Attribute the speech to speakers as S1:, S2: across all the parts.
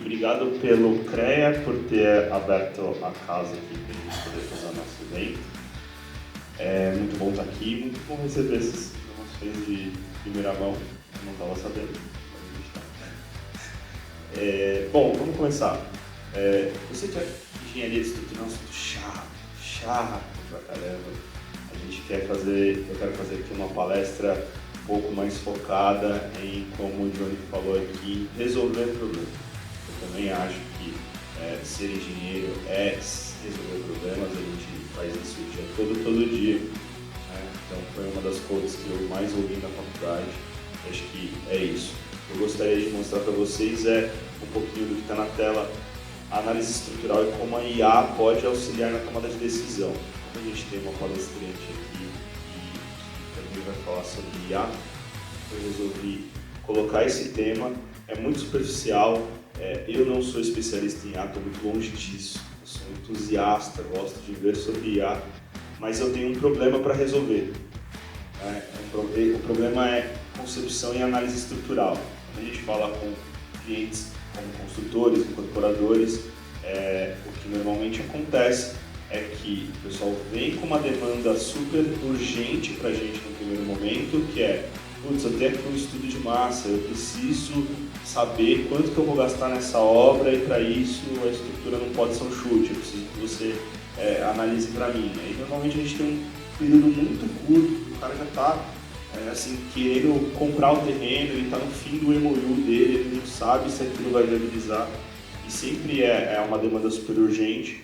S1: obrigado pelo CREA por ter aberto a casa aqui para a gente poder fazer o nosso evento. É muito bom estar aqui, muito bom receber essas informações de primeira mão, eu não estava sabendo, mas a gente está. Bom, vamos começar. Eu sei que a engenharia estrutural é um assunto chato pra caramba. Eu quero fazer aqui uma palestra um pouco mais focada em, como o Johnny falou aqui, resolver problemas. Eu também acho que ser engenheiro é resolver problemas, a gente faz isso o dia todo dia. Né? Então foi uma das coisas que eu mais ouvi na faculdade, acho que é isso. Eu gostaria de mostrar para vocês um pouquinho do que está na tela, a análise estrutural e como a IA pode auxiliar na tomada de decisão. Como a gente tem uma palestrante aqui que também vai falar sobre IA, eu resolvi colocar esse tema. É muito superficial, eu não sou especialista em IA, estou muito longe disso. Eu sou entusiasta, gosto de ver sobre IA, mas eu tenho um problema para resolver. O problema é concepção e análise estrutural. Quando a gente fala com clientes como construtores, incorporadores, o que normalmente acontece é que o pessoal vem com uma demanda super urgente para a gente no primeiro momento, que é: putz, eu tenho aqui um estudo de massa, eu preciso saber quanto que eu vou gastar nessa obra, e para isso a estrutura não pode ser um chute, eu preciso que você analise para mim. E normalmente a gente tem um período muito curto, o cara já está querendo comprar o terreno, ele está no fim do MOU dele, ele não sabe se aquilo vai viabilizar, e sempre é uma demanda super urgente.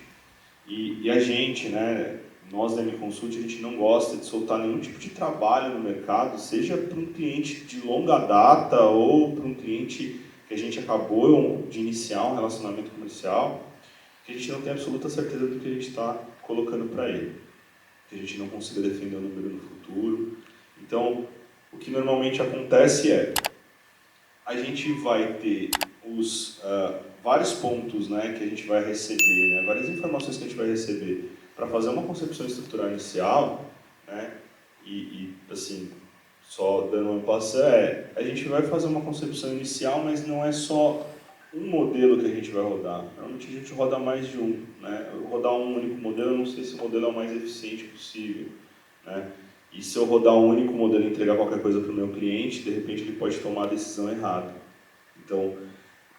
S1: E a gente, né, nós da M-Consult, a gente não gosta de soltar nenhum tipo de trabalho no mercado, seja para um cliente de longa data ou para um cliente que a gente acabou de iniciar um relacionamento comercial, que a gente não tem absoluta certeza do que a gente está colocando para ele, que a gente não consiga defender o número no futuro. Então, o que normalmente acontece a gente vai ter vários pontos, né, que a gente vai receber, né, várias informações que a gente vai receber para fazer uma concepção estrutural inicial, né, e assim, só dando uma passo, a gente vai fazer uma concepção inicial, mas não é só um modelo que a gente vai rodar. Normalmente a gente roda mais de um, né? Rodar um único modelo, eu não sei se o modelo é o mais eficiente possível, né? E se eu rodar um único modelo e entregar qualquer coisa para o meu cliente, de repente ele pode tomar a decisão errada. Então,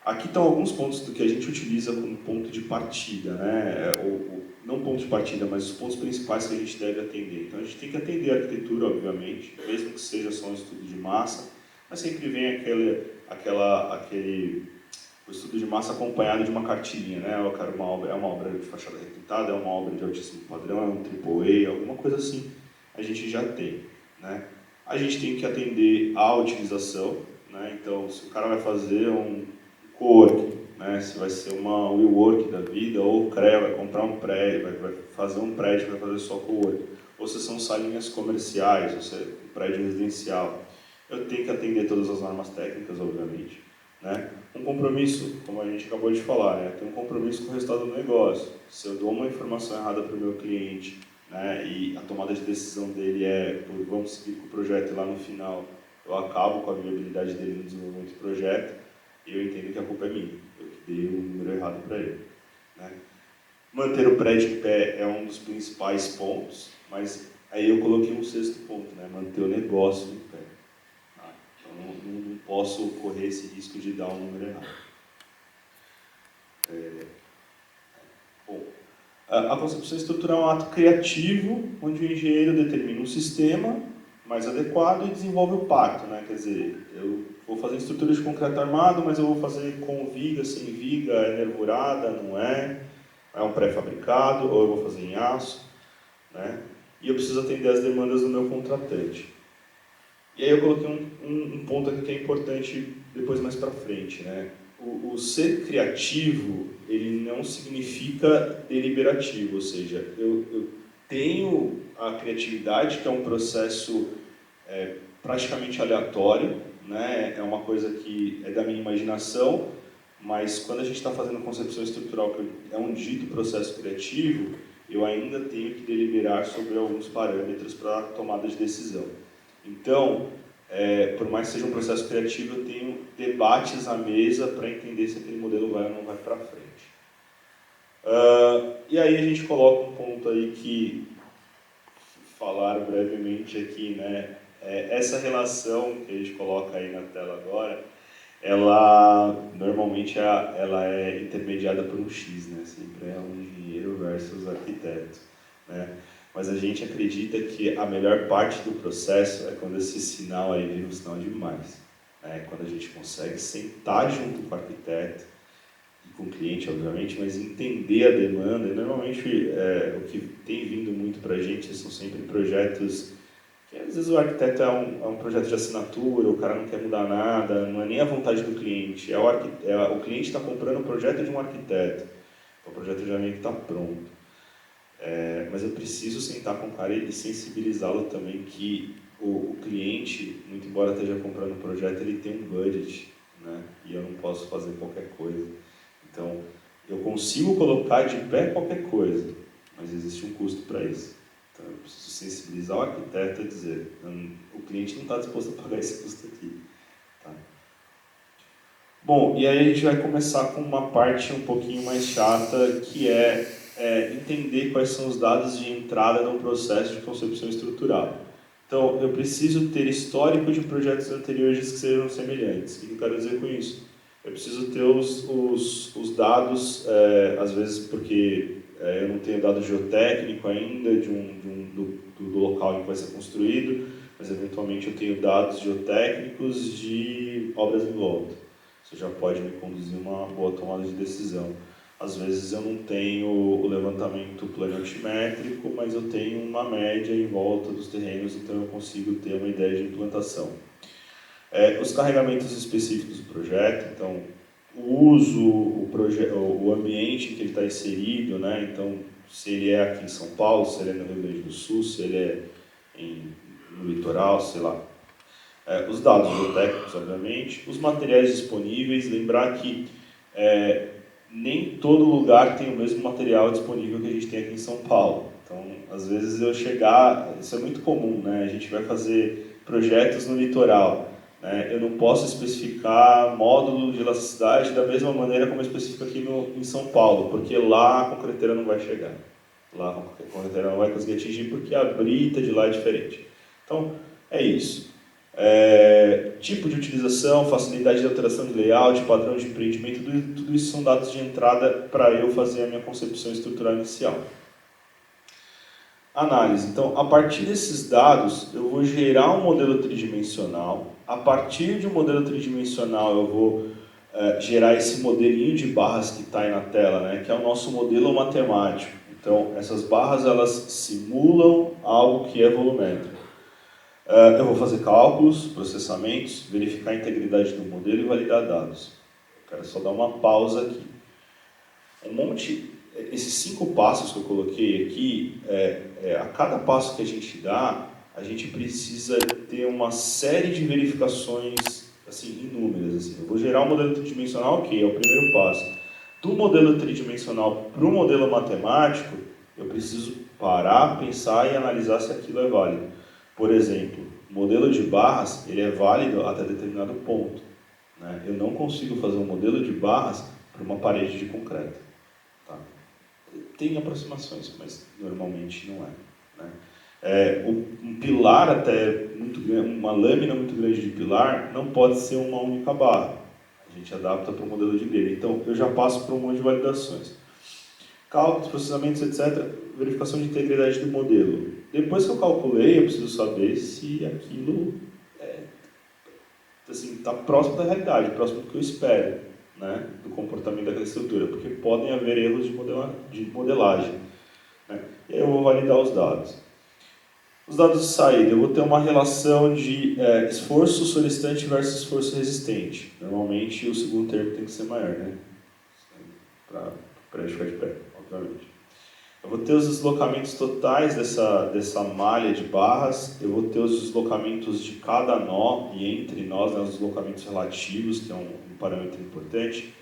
S1: aqui estão alguns pontos do que a gente utiliza como ponto de partida, né? Não ponto de partida, mas os pontos principais que a gente deve atender. Então, a gente tem que atender a arquitetura, obviamente, mesmo que seja só um estudo de massa, mas sempre vem o estudo de massa acompanhado de uma cartilhinha, né? Eu quero é uma obra de fachada requintada, é uma obra de altíssimo padrão, é um AAA, alguma coisa assim, a gente já tem, né? A gente tem que atender à utilização, né? Então, se o cara vai fazer um coworking, né? Se vai ser uma WeWork da vida, ou o CREA vai comprar um prédio, vai fazer um prédio, vai fazer só coworking, ou se são salinhas comerciais, ou se é um prédio residencial, eu tenho que atender todas as normas técnicas, obviamente, né? Um compromisso, como a gente acabou de falar, né? Tem um compromisso com o resultado do negócio. Se eu dou uma informação errada para o meu cliente, né, e a tomada de decisão dele vamos seguir com o projeto, e lá no final eu acabo com a viabilidade dele no desenvolvimento do projeto, e eu entendo que a culpa é minha, eu que dei o número errado para ele, né? Manter o prédio em pé é um dos principais pontos, mas aí eu coloquei um sexto ponto, né? Manter o negócio em pé. Então não posso correr esse risco de dar um número errado. Bom, a concepção estrutural é um ato criativo, onde o engenheiro determina um sistema mais adequado e desenvolve o pacto, né? Quer dizer, eu vou fazer estrutura de concreto armado, mas eu vou fazer com viga, sem viga, é nervurada, não é um pré-fabricado, ou eu vou fazer em aço, né? E eu preciso atender às demandas do meu contratante. E aí eu coloquei um ponto aqui que é importante depois mais para frente, né? O ser criativo, ele não significa deliberativo, ou seja, eu tenho a criatividade, que é um processo praticamente aleatório, né? É uma coisa que é da minha imaginação, mas quando a gente está fazendo concepção estrutural, que é um dito processo criativo, eu ainda tenho que deliberar sobre alguns parâmetros para tomada de decisão. Então, por mais que seja um processo criativo, eu tenho debates à mesa para entender se aquele modelo vai ou não vai para frente. E aí a gente coloca um ponto aí que falaram brevemente aqui, né? Essa relação que a gente coloca aí na tela agora, ela normalmente ela é intermediada por um X, né? Sempre é um engenheiro versus arquiteto, né? Mas a gente acredita que a melhor parte do processo é quando esse sinal aí vira um sinal de mais, né? Quando a gente consegue sentar junto com o arquiteto e com o cliente, obviamente, mas entender a demanda. E normalmente o que tem vindo muito para a gente são sempre projetos que às vezes o arquiteto é um projeto de assinatura, o cara não quer mudar nada, não é nem a vontade do cliente, o cliente está comprando o projeto de um arquiteto, o projeto já meio que está pronto. Mas eu preciso sentar com o cara e sensibilizá-lo também que o cliente, muito embora esteja comprando um projeto, ele tem um budget, né? E eu não posso fazer qualquer coisa. Então, eu consigo colocar de pé qualquer coisa, mas existe um custo para isso. Então, eu preciso sensibilizar o arquiteto e dizer, o cliente não está disposto a pagar esse custo aqui. Tá? Bom, e aí a gente vai começar com uma parte um pouquinho mais chata, que é entender quais são os dados de entrada no processo de concepção estrutural. Então, eu preciso ter histórico de projetos anteriores que sejam semelhantes. O que eu quero dizer com isso? Eu preciso ter os dados, às vezes porque eu não tenho dado geotécnico ainda do local em que vai ser construído, mas eventualmente eu tenho dados geotécnicos de obras em volta. Isso já pode me conduzir a uma boa tomada de decisão. Às vezes eu não tenho o levantamento planimétrico, mas eu tenho uma média em volta dos terrenos, então eu consigo ter uma ideia de implantação. Os carregamentos específicos do projeto, então o uso, o ambiente em que ele está inserido, né? Então se ele é aqui em São Paulo, se ele é no Rio Grande do Sul, se ele é no litoral, sei lá. Os dados geotécnicos, obviamente, os materiais disponíveis, lembrar que nem todo lugar tem o mesmo material disponível que a gente tem aqui em São Paulo. Então, às vezes isso é muito comum, né? A gente vai fazer projetos no litoral, né? Eu não posso especificar módulo de elasticidade da mesma maneira como eu especifico aqui em São Paulo, porque lá a concreteira não vai chegar. Lá a concreteira não vai conseguir atingir porque a brita de lá é diferente. Então, é isso. Tipo de utilização, facilidade de alteração de layout, padrão de empreendimento, tudo isso são dados de entrada para eu fazer a minha concepção estrutural inicial. Análise. Então, a partir desses dados, eu vou gerar um modelo tridimensional. A partir de um modelo tridimensional, eu vou gerar esse modelinho de barras que está aí na tela, né, que é o nosso modelo matemático. Então, essas barras, elas simulam algo que é volumétrico. Eu vou fazer cálculos, processamentos, verificar a integridade do modelo e validar dados. Eu quero só dar uma pausa aqui. Esses 5 passos que eu coloquei aqui, a cada passo que a gente dá, a gente precisa ter uma série de verificações assim, inúmeras. Assim. Eu vou gerar um modelo tridimensional, ok, é o primeiro passo. Do modelo tridimensional para o modelo matemático, eu preciso parar, pensar e analisar se aquilo é válido. Por exemplo, o modelo de barras ele é válido até determinado ponto. Né? Eu não consigo fazer um modelo de barras para uma parede de concreto. Tá? Tem aproximações, mas normalmente não é. Né? Um pilar até muito grande, uma lâmina muito grande de pilar não pode ser uma única barra. A gente adapta para o modelo de grelha. Então, eu já passo por um monte de validações. Cálculos, processamentos, etc. Verificação de integridade do modelo. Depois que eu calculei, eu preciso saber se aquilo está próximo da realidade, próximo do que eu espero, né, do comportamento daquela estrutura, porque podem haver erros de modelagem. Né? E aí eu vou validar os dados. Os dados de saída, eu vou ter uma relação de esforço solicitante versus esforço resistente. Normalmente o segundo termo tem que ser maior, né? Para ficar de pé, obviamente. Eu vou ter os deslocamentos totais dessa malha de barras, eu vou ter os deslocamentos de cada nó e entre nós, né, os deslocamentos relativos, que é um parâmetro importante.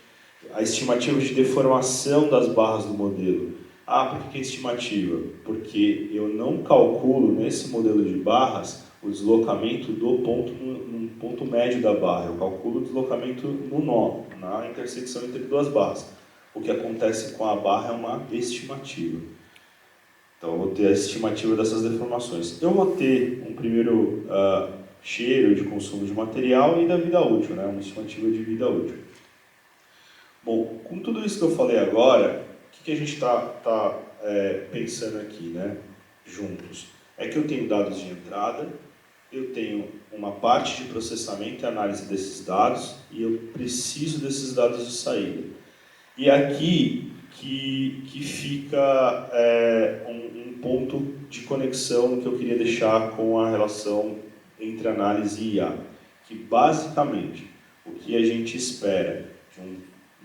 S1: A estimativa de deformação das barras do modelo. Ah, por que é estimativa? Porque eu não calculo nesse modelo de barras o deslocamento do ponto no ponto médio da barra. Eu calculo o deslocamento no nó, na intersecção entre duas barras. O que acontece com a barra é uma estimativa. Então eu vou ter a estimativa dessas deformações. Eu vou ter um primeiro cheiro de consumo de material e da vida útil, né? Uma estimativa de vida útil. Bom, com tudo isso que eu falei agora, o que a gente está pensando aqui, né, juntos? É que eu tenho dados de entrada, eu tenho uma parte de processamento e análise desses dados, e eu preciso desses dados de saída. E aqui que fica um ponto de conexão que eu queria deixar com a relação entre análise e IA, que basicamente o que a gente espera de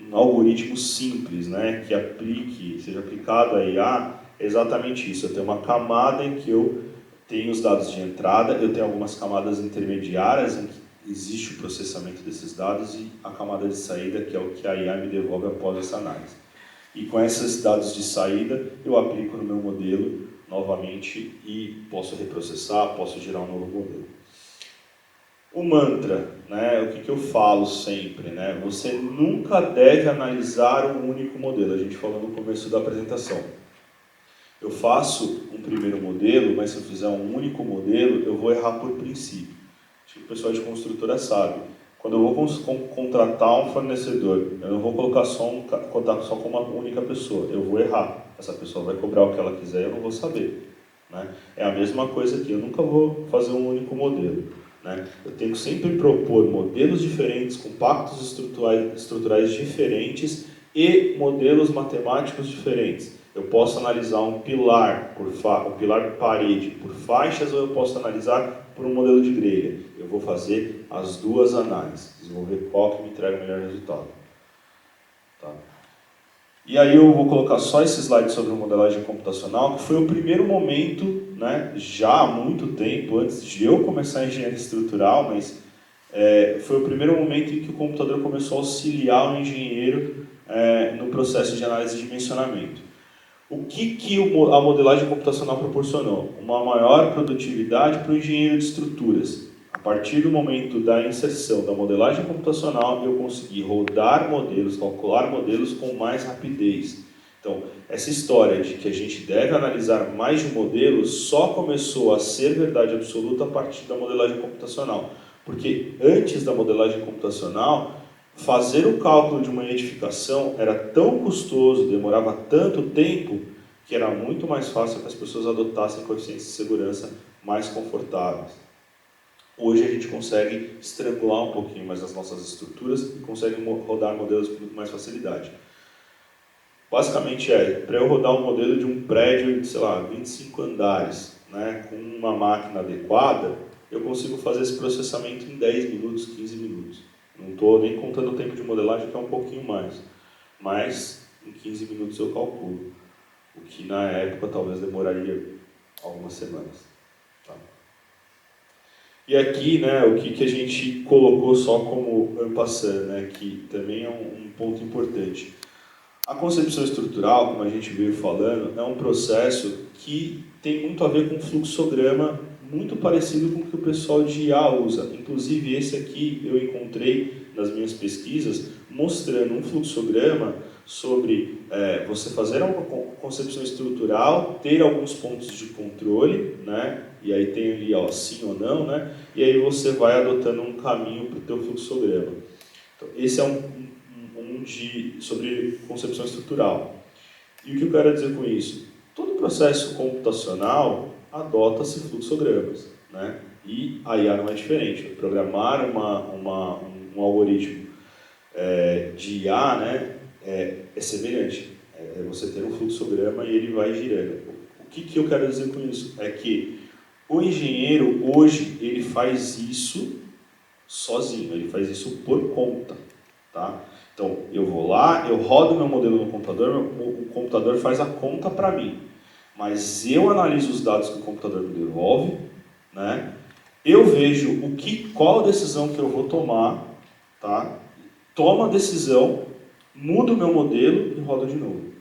S1: um algoritmo simples, né, que seja aplicado a IA, é exatamente isso. Eu tenho uma camada em que eu tenho os dados de entrada, eu tenho algumas camadas intermediárias em que existe o processamento desses dados e a camada de saída, que é o que a IA me devolve após essa análise. E com esses dados de saída, eu aplico no meu modelo novamente e posso reprocessar, posso gerar um novo modelo. O mantra, né, o que eu falo sempre, né, você nunca deve analisar um único modelo. A gente falou no começo da apresentação. Eu faço um primeiro modelo, mas se eu fizer um único modelo, eu vou errar por princípio. Acho que o pessoal de construtora sabe. Quando eu vou contratar um fornecedor, eu não vou colocar contar só com uma única pessoa. Eu vou errar. Essa pessoa vai cobrar o que ela quiser e eu não vou saber. Né? É a mesma coisa aqui. Eu nunca vou fazer um único modelo. Né? Eu tenho que sempre propor modelos diferentes, com pactos estruturais diferentes e modelos matemáticos diferentes. Eu posso analisar um pilar parede por faixas, ou eu posso analisar por um modelo de grelha. Eu vou fazer as duas análises, desenvolver qual que me entrega o melhor resultado. Tá? E aí eu vou colocar só esse slide sobre a modelagem computacional, que foi o primeiro momento, né, já há muito tempo, antes de eu começar a engenharia estrutural, mas foi o primeiro momento em que o computador começou a auxiliar o engenheiro no processo de análise de dimensionamento. O que a modelagem computacional proporcionou? Uma maior produtividade para o engenheiro de estruturas. A partir do momento da inserção da modelagem computacional, eu consegui rodar modelos, calcular modelos com mais rapidez. Então, essa história de que a gente deve analisar mais de um modelo só começou a ser verdade absoluta a partir da modelagem computacional. Porque antes da modelagem computacional, fazer o cálculo de uma edificação era tão custoso, demorava tanto tempo, que era muito mais fácil que as pessoas adotassem coeficientes de segurança mais confortáveis. Hoje a gente consegue estrangular um pouquinho mais as nossas estruturas e consegue rodar modelos com muito mais facilidade. Basicamente para eu rodar um modelo de um prédio de, sei lá, 25 andares, né, com uma máquina adequada, eu consigo fazer esse processamento em 10 minutos, 15 minutos. Não estou nem contando o tempo de modelagem, que é um pouquinho mais. Mas em 15 minutos eu calculo. O que na época talvez demoraria algumas semanas. Tá? E aqui, né, o que a gente colocou só como en passant, né, que também é um ponto importante. A concepção estrutural, como a gente veio falando, é um processo que tem muito a ver com fluxograma, muito parecido com o que o pessoal de IA usa. Inclusive, esse aqui eu encontrei nas minhas pesquisas, mostrando um fluxograma sobre você fazer uma concepção estrutural, ter alguns pontos de controle, né? E aí tem ali, ó, sim ou não, né? E aí você vai adotando um caminho para o teu fluxograma. Então, esse é sobre concepção estrutural. E o que eu quero dizer com isso? Todo processo computacional adota-se fluxogramas, né? E a IA não é diferente. Programar um algoritmo de IA, né, é semelhante. É você ter um fluxograma e ele vai girando. O que eu quero dizer com isso? É que o engenheiro, hoje, ele faz isso sozinho, ele faz isso por conta. Tá? Então, eu vou lá, eu rodo meu modelo no computador, o computador faz a conta para mim. Mas eu analiso os dados que o computador me devolve, né? Eu vejo qual decisão que eu vou tomar, tá? Tomo a decisão, mudo o meu modelo e rodo de novo.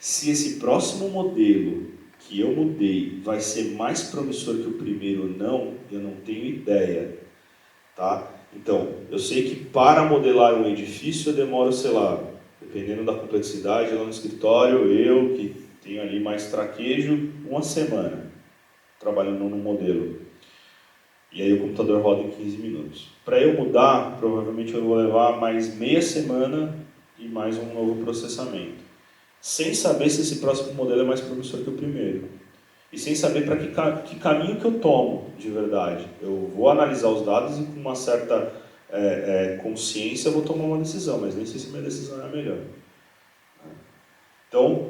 S1: Se esse próximo modelo que eu mudei vai ser mais promissor que o primeiro ou não, eu não tenho ideia. Tá? Então, eu sei que para modelar um edifício eu demoro, sei lá, dependendo da complexidade, lá no escritório, eu que tenho ali mais traquejo, 1 semana trabalhando num modelo. E aí o computador roda em 15 minutos. Para eu mudar, provavelmente eu vou levar mais meia semana e mais um novo processamento. Sem saber se esse próximo modelo é mais promissor que o primeiro. E sem saber para que caminho que eu tomo, de verdade. Eu vou analisar os dados e com uma certa consciência eu vou tomar uma decisão, mas nem sei se a minha decisão é a melhor. Então,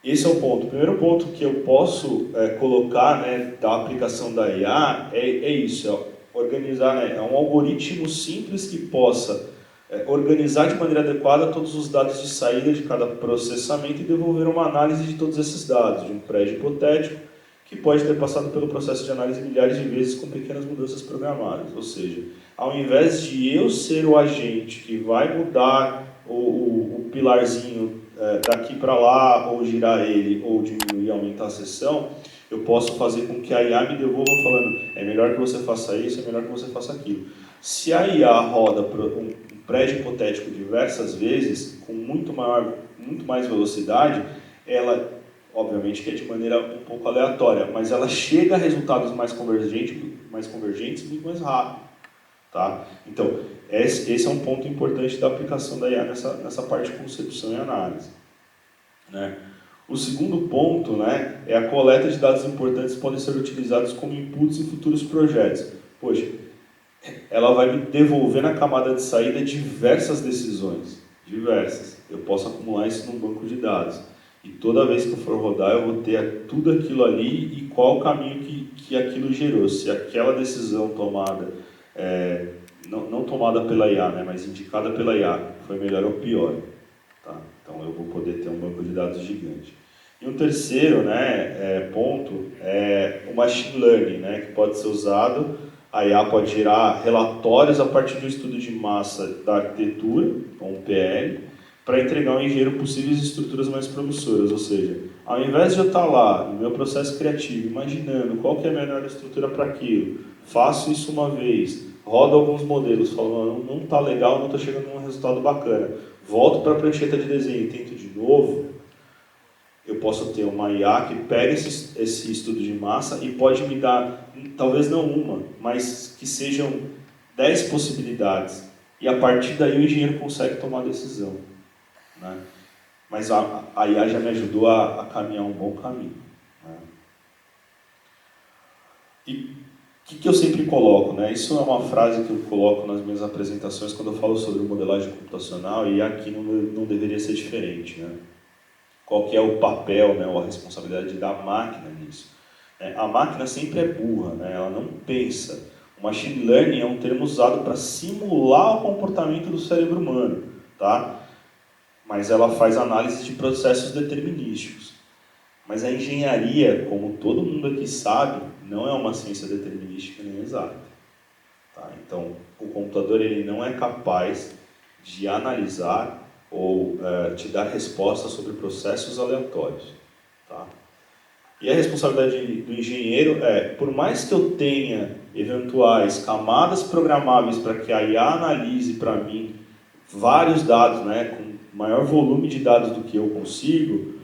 S1: esse é o ponto. O primeiro ponto que eu posso colocar, né, da aplicação da IA é isso, é organizar, né, é um algoritmo simples que possa organizar de maneira adequada todos os dados de saída de cada processamento e devolver uma análise de todos esses dados, de um prédio hipotético, que pode ter passado pelo processo de análise milhares de vezes com pequenas mudanças programadas. Ou seja, ao invés de eu ser o agente que vai mudar o pilarzinho daqui para lá, ou girar ele, ou diminuir, aumentar a seção, eu posso fazer com que a IA me devolva falando, é melhor que você faça isso, é melhor que você faça aquilo. Se a IA roda um prédio hipotético diversas vezes, com muito mais velocidade, ela, obviamente que é de maneira um pouco aleatória, mas ela chega a resultados mais convergentes muito mais rápido. Tá? Então, esse é um ponto importante da aplicação da IA nessa parte de concepção e análise. Né? O segundo ponto, né, é a coleta de dados importantes que podem ser utilizados como inputs em futuros projetos. Poxa, ela vai me devolver na camada de saída diversas decisões. Diversas. Eu posso acumular isso num banco de dados. E toda vez que eu for rodar, eu vou ter tudo aquilo ali e qual o caminho que aquilo gerou. Se aquela decisão tomada, não tomada pela IA, né, mas indicada pela IA, foi melhor ou pior. Tá? Então eu vou poder ter um banco de dados gigante. E um terceiro, né, ponto é o machine learning, né, que pode ser usado. A IA pode gerar relatórios a partir do estudo de massa da arquitetura, com o PL, para entregar ao engenheiro possíveis estruturas mais promissoras. Ou seja, ao invés de eu estar lá no meu processo criativo, imaginando qual que é a melhor estrutura para aquilo, faço isso uma vez, rodo alguns modelos, falo, não está legal, não estou chegando a um resultado bacana, volto para a prancheta de desenho e tento de novo, eu posso ter uma IA que pega esse estudo de massa e pode me dar, talvez não uma, mas que sejam 10 possibilidades. E a partir daí o engenheiro consegue tomar a decisão. Né? Mas a IA já me ajudou a caminhar um bom caminho. Né? E o que eu sempre coloco? Né? Isso é uma frase que eu coloco nas minhas apresentações quando eu falo sobre modelagem computacional, e aqui não deveria ser diferente. Né? Qual que é o papel, né, ou a responsabilidade da máquina nisso? A máquina sempre é burra, né? Ela não pensa. O machine learning é um termo usado para simular o comportamento do cérebro humano, tá? Mas ela faz análise de processos determinísticos. Mas a engenharia, como todo mundo aqui sabe, não é uma ciência determinística nem exata. Tá? Então, o computador ele não é capaz de analisar ou te dar respostas sobre processos aleatórios. Tá? E a responsabilidade do engenheiro por mais que eu tenha eventuais camadas programáveis para que a IA analise para mim vários dados, né, com maior volume de dados do que eu consigo,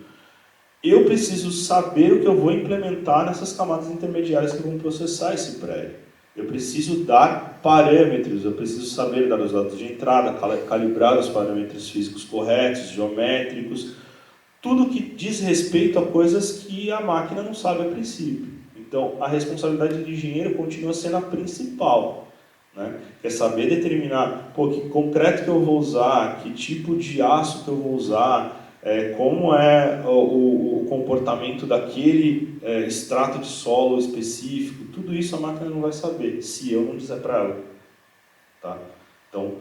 S1: eu preciso saber o que eu vou implementar nessas camadas intermediárias que vão processar esse prédio. Eu preciso dar parâmetros, eu preciso saber dar os dados de entrada, calibrar os parâmetros físicos corretos, geométricos, tudo que diz respeito a coisas que a máquina não sabe a princípio. Então, a responsabilidade do engenheiro continua sendo a principal. Né? É saber determinar que concreto que eu vou usar, que tipo de aço que eu vou usar, como é o comportamento daquele extrato de solo específico, tudo isso a máquina não vai saber, se eu não dizer para ela. Tá? Então,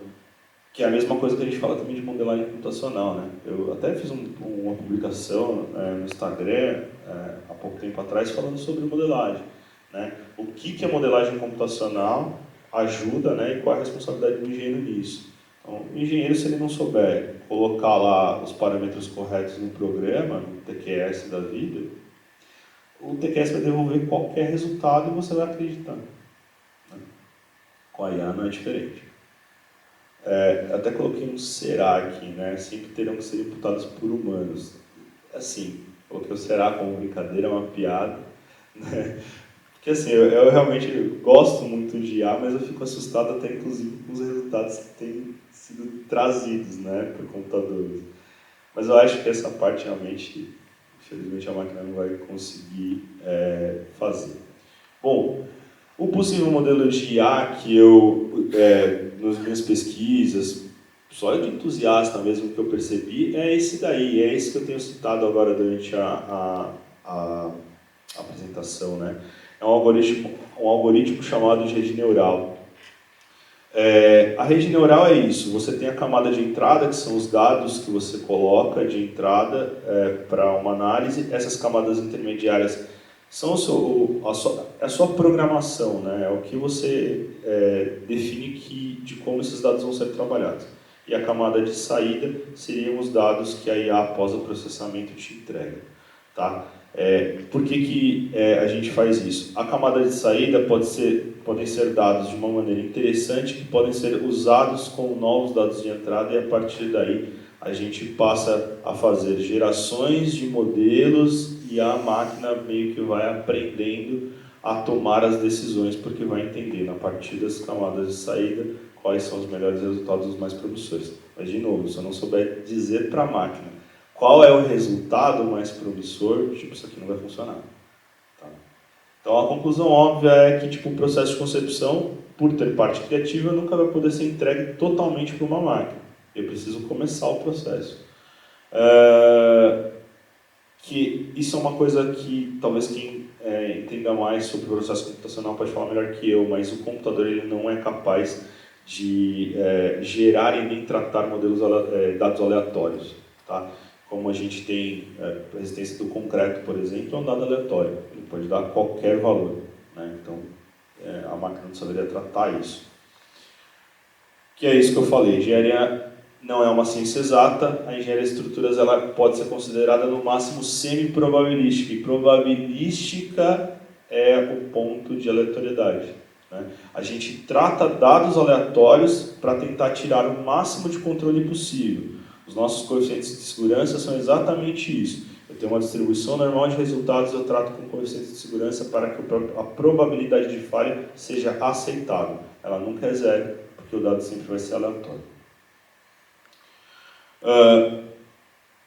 S1: que é a mesma coisa que a gente fala também de modelagem computacional. Né? Eu até fiz uma publicação no Instagram há pouco tempo atrás falando sobre modelagem. Né? O que é modelagem computacional ajuda, né, e qual é a responsabilidade do engenheiro nisso. Então, o engenheiro, se ele não souber colocar lá os parâmetros corretos no programa, no TQS da vida, o TQS vai devolver qualquer resultado e você vai acreditar. Né? Com a IA não é diferente. Até coloquei um será aqui, né? Sempre terão que ser imputados por humanos. Assim, coloquei o será como brincadeira, é uma piada, né? Porque assim, eu realmente gosto muito de IA, mas eu fico assustado até inclusive com os resultados que têm sido trazidos, né, por computadores. Mas eu acho que essa parte realmente, infelizmente, a máquina não vai conseguir fazer. Bom, o possível modelo de IA que eu, nas minhas pesquisas, só de entusiasta mesmo que eu percebi, é esse daí, é esse que eu tenho citado agora durante a apresentação, né? É um algoritmo chamado de rede neural. A rede neural é isso, você tem a camada de entrada, que são os dados que você coloca de entrada para uma análise. Essas camadas intermediárias são a sua programação, né? É o que você define de como esses dados vão ser trabalhados. E a camada de saída seriam os dados que a IA, após o processamento, te entrega. Tá? Por que a gente faz isso? A camada de saída podem ser dados de uma maneira interessante, que podem ser usados como novos dados de entrada, e a partir daí a gente passa a fazer gerações de modelos e a máquina meio que vai aprendendo a tomar as decisões, porque vai entendendo a partir das camadas de saída quais são os melhores resultados, os mais promissores. Mas, de novo, se eu não souber dizer para a máquina qual é o resultado mais promissor, tipo, isso aqui não vai funcionar. Tá? Então, a conclusão óbvia é que tipo, o processo de concepção, por ter parte criativa, nunca vai poder ser entregue totalmente para uma máquina. Eu preciso começar o processo. Que isso é uma coisa que talvez quem entenda mais sobre o processo computacional pode falar melhor que eu, mas o computador ele não é capaz de gerar e nem tratar dados aleatórios. Tá? Como a gente tem a resistência do concreto, por exemplo, é um dado aleatório. Ele pode dar qualquer valor. Né? Então, a máquina não saberia tratar isso. Que é isso que eu falei. Engenharia não é uma ciência exata. A engenharia de estruturas ela pode ser considerada no máximo semi-probabilística. E probabilística é o ponto de aleatoriedade. Né? A gente trata dados aleatórios para tentar tirar o máximo de controle possível. Os nossos coeficientes de segurança são exatamente isso. Eu tenho uma distribuição normal de resultados, eu trato com coeficientes de segurança para que a probabilidade de falha seja aceitável. Ela nunca é zero, porque o dado sempre vai ser aleatório.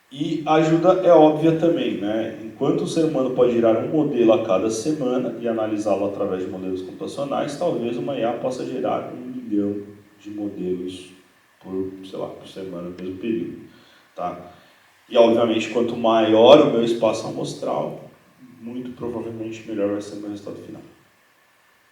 S1: E a ajuda é óbvia também, né? Enquanto o ser humano pode gerar um modelo a cada semana e analisá-lo através de modelos computacionais, talvez uma IA possa gerar 1 milhão de modelos por semana, no mesmo período. Tá? E, obviamente, quanto maior o meu espaço amostral, muito provavelmente melhor vai ser o meu resultado final.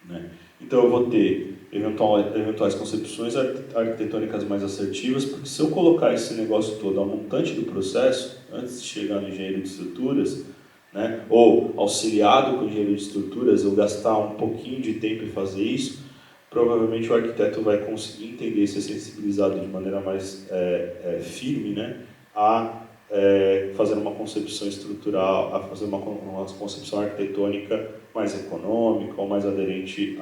S1: Né? Então, eu vou ter eventuais concepções arquitetônicas mais assertivas, porque se eu colocar esse negócio todo ao montante do processo, antes de chegar no engenheiro de estruturas, né, ou auxiliado com o engenheiro de estruturas, eu gastar um pouquinho de tempo em fazer isso, provavelmente o arquiteto vai conseguir entender e ser sensibilizado de maneira mais firme, né, a fazer uma concepção estrutural, a fazer uma concepção arquitetônica mais econômica ou mais aderente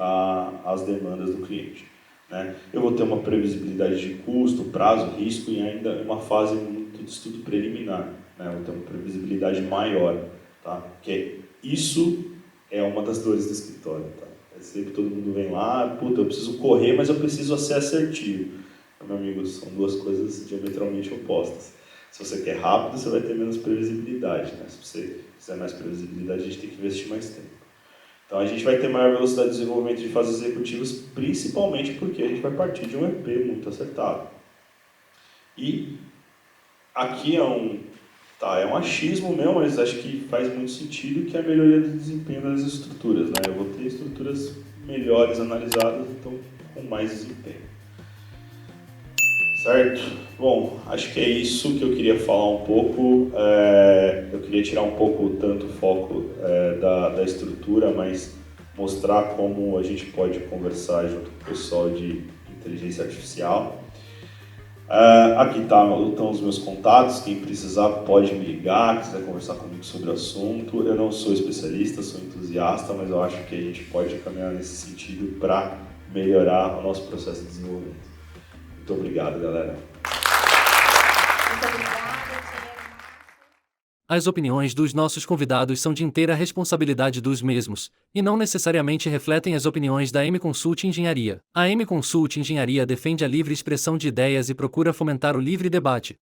S1: às demandas do cliente. Né? Eu vou ter uma previsibilidade de custo, prazo, risco e ainda uma fase muito de estudo preliminar. Né? Eu vou ter uma previsibilidade maior. Tá? Porque isso é uma das dores do escritório. Tá? Sempre todo mundo vem lá, puta, eu preciso correr, mas eu preciso ser assertivo. Meu amigo, são duas coisas diametralmente opostas. Se você quer rápido, você vai ter menos previsibilidade. Né? Se você quiser mais previsibilidade, a gente tem que investir mais tempo. Então a gente vai ter maior velocidade de desenvolvimento de fases executivas, principalmente porque a gente vai partir de um EP muito acertado. E aqui é um achismo meu, mas acho que faz muito sentido, que é a melhoria do desempenho das estruturas. Né? Eu vou ter estruturas melhores analisadas, então com mais desempenho. Certo? Bom, acho que é isso que eu queria falar um pouco. Eu queria tirar um pouco tanto o foco da estrutura, mas mostrar como a gente pode conversar junto com o pessoal de inteligência artificial. Aqui estão os meus contatos, quem precisar pode me ligar, quiser conversar comigo sobre o assunto. Eu não sou especialista, sou entusiasta, mas eu acho que a gente pode caminhar nesse sentido para melhorar o nosso processo de desenvolvimento. Muito obrigado, galera.
S2: Muito obrigada, Tia.
S3: As opiniões dos nossos convidados são de inteira responsabilidade dos mesmos, e não necessariamente refletem as opiniões da M-Consult Engenharia. A M-Consult Engenharia defende a livre expressão de ideias e procura fomentar o livre debate.